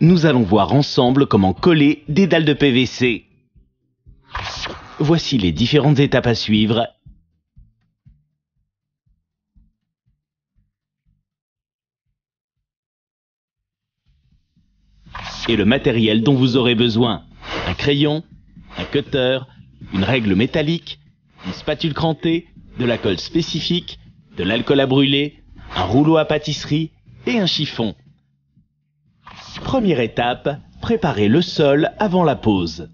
nous allons voir ensemble comment coller des dalles de PVC. Voici les différentes étapes à suivre. Et le matériel dont vous aurez besoin. Un crayon, un cutter, une règle métallique, une spatule crantée, de la colle spécifique, de l'alcool à brûler, un rouleau à pâtisserie et un chiffon. Première étape, préparer le sol avant la pose.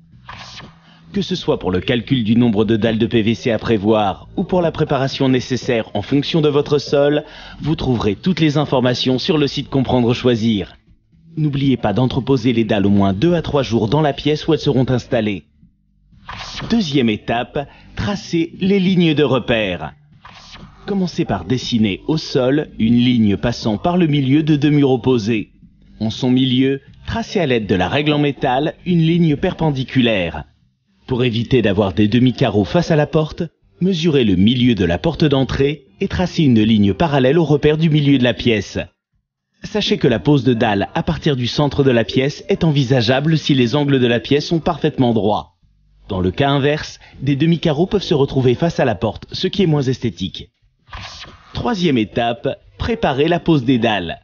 Que ce soit pour le calcul du nombre de dalles de PVC à prévoir ou pour la préparation nécessaire en fonction de votre sol, vous trouverez toutes les informations sur le site Comprendre Choisir. N'oubliez pas d'entreposer les dalles au moins 2 à 3 jours dans la pièce où elles seront installées. Deuxième étape, tracer les lignes de repère. Commencez par dessiner au sol une ligne passant par le milieu de 2 murs opposés. En son milieu, tracez à l'aide de la règle en métal une ligne perpendiculaire. Pour éviter d'avoir des demi-carreaux face à la porte, mesurez le milieu de la porte d'entrée et tracez une ligne parallèle au repère du milieu de la pièce. Sachez que la pose de dalle à partir du centre de la pièce est envisageable si les angles de la pièce sont parfaitement droits. Dans le cas inverse, des demi-carreaux peuvent se retrouver face à la porte, ce qui est moins esthétique. Troisième étape, préparer la pose des dalles.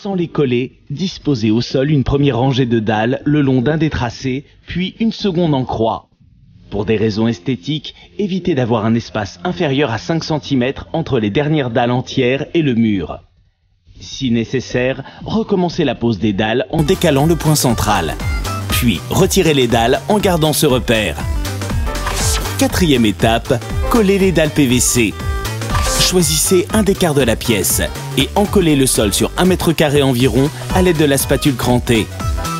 Sans les coller, disposez au sol une première rangée de dalles le long d'un des tracés, puis une seconde en croix. Pour des raisons esthétiques, évitez d'avoir un espace inférieur à 5 cm entre les dernières dalles entières et le mur. Si nécessaire, recommencez la pose des dalles en décalant le point central. Puis retirez les dalles en gardant ce repère. Quatrième étape, collez les dalles PVC. Choisissez un des quarts de la pièce et encollez le sol sur 1 mètre carré environ à l'aide de la spatule crantée.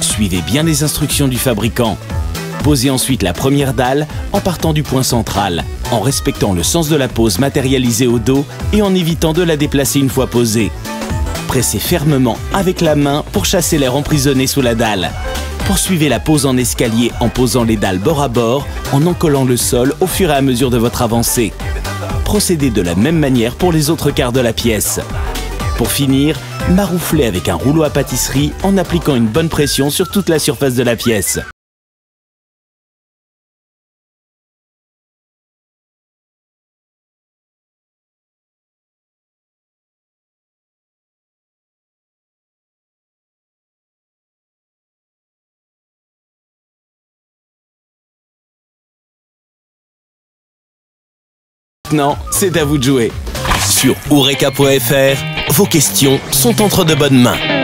Suivez bien les instructions du fabricant. Posez ensuite la première dalle en partant du point central, en respectant le sens de la pose matérialisée au dos et en évitant de la déplacer une fois posée. Pressez fermement avec la main pour chasser l'air emprisonné sous la dalle. Poursuivez la pose en escalier en posant les dalles bord à bord, en encollant le sol au fur et à mesure de votre avancée. Procédez de la même manière pour les autres quarts de la pièce. Pour finir, marouflez avec un rouleau à pâtisserie en appliquant une bonne pression sur toute la surface de la pièce. Maintenant, c'est à vous de jouer. Sur Eureka.fr, vos questions sont entre de bonnes mains.